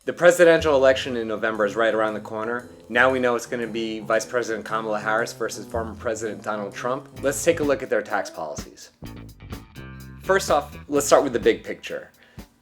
The presidential election in November is right around the corner. Now we know it's going to be Vice President Kamala Harris versus former President Donald Trump. Let's take a look at their tax policies. First off, let's start with the big picture.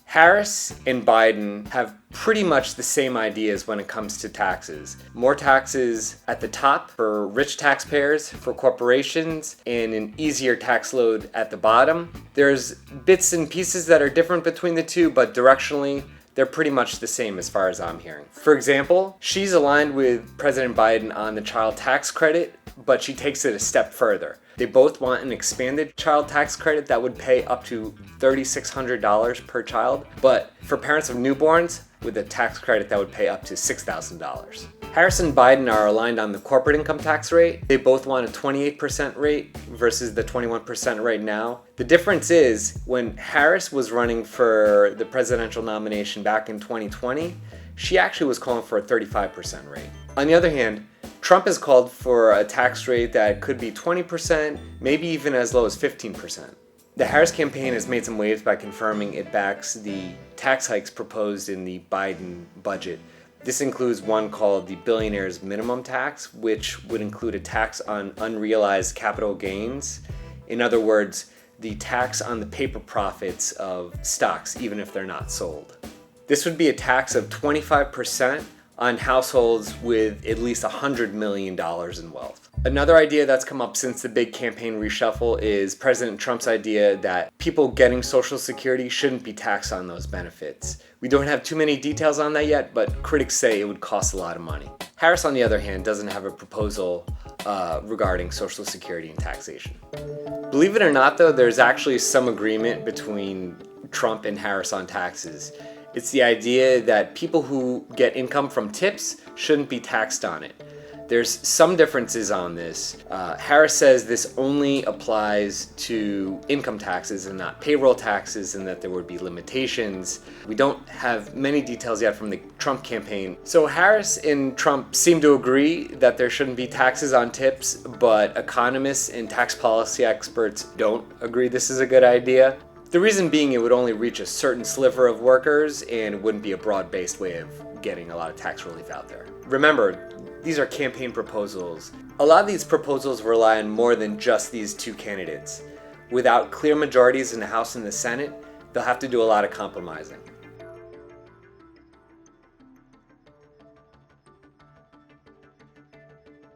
Harris and Biden have pretty much the same ideas when it comes to taxes. More taxes at the top for rich taxpayers, for corporations, and an easier tax load at the bottom. There's bits and pieces that are different between the two, but directionally, they're pretty much the same as far as I'm hearing. For example, she's aligned with President Biden on the child tax credit, but she takes it a step further. They both want an expanded child tax credit that would pay up to $3,600 per child, but for parents of newborns, with a tax credit that would pay up to $6,000. Harris and Biden are aligned on the corporate income tax rate. They both want a 28% rate versus the 21% right now. The difference is, when Harris was running for the presidential nomination back in 2020, she actually was calling for a 35% rate. On the other hand, Trump has called for a tax rate that could be 20%, maybe even as low as 15%. The Harris campaign has made some waves by confirming it backs the tax hikes proposed in the Biden budget. This includes one called the Billionaire's Minimum Tax, which would include a tax on unrealized capital gains. In other words, the tax on the paper profits of stocks, even if they're not sold. This would be a tax of 25% on households with at least $100 million in wealth. Another idea that's come up since the big campaign reshuffle is President Trump's idea that people getting Social Security shouldn't be taxed on those benefits. We don't have too many details on that yet, but critics say it would cost a lot of money. Harris, on the other hand, doesn't have a proposal regarding Social Security and taxation. Believe it or not, though, there's actually some agreement between Trump and Harris on taxes. It's the idea that people who get income from tips shouldn't be taxed on it. There's some differences on this. Harris says this only applies to income taxes and not payroll taxes, and that there would be limitations. We don't have many details yet from the Trump campaign. So Harris and Trump seem to agree that there shouldn't be taxes on tips, but economists and tax policy experts don't agree this is a good idea. The reason being, it would only reach a certain sliver of workers, and it wouldn't be a broad-based way of getting a lot of tax relief out there. Remember, these are campaign proposals. A lot of these proposals rely on more than just these two candidates. Without clear majorities in the House and the Senate, they'll have to do a lot of compromising.